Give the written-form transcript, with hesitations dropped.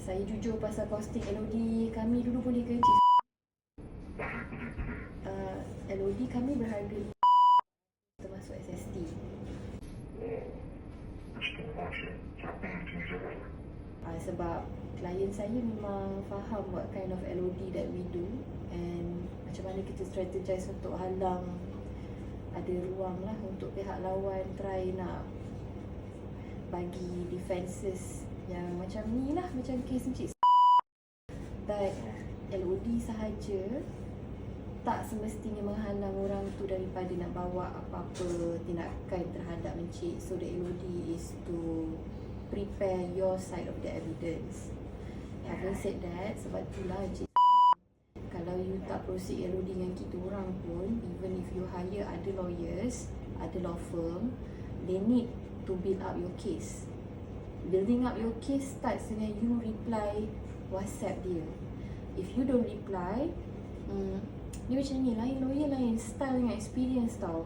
saya jujur pasal costing LOD kami dulu boleh ke Cik? LOD kami berharga termasuk SST. Sebab klien saya memang faham what kind of LOD that we do and macam mana kita strategize untuk halang ada ruang lah untuk pihak lawan try nak bagi defenses yang macam ni lah, macam kes Encik. But LOD sahaja tak semestinya menghalang orang tu daripada nak bawa apa-apa tindakan terhadap Encik. So the LOD is to prepare your side of the evidence. Having said that, sebab itulah Encik, kalau you tak proceed LOD dengan kita orang pun, even if you hire other lawyers, other law firm, they need to build up your case. Building up your case starts dengan you reply WhatsApp dia. If you don't reply, dia macam ni, lain lawyer lain style dengan experience tau.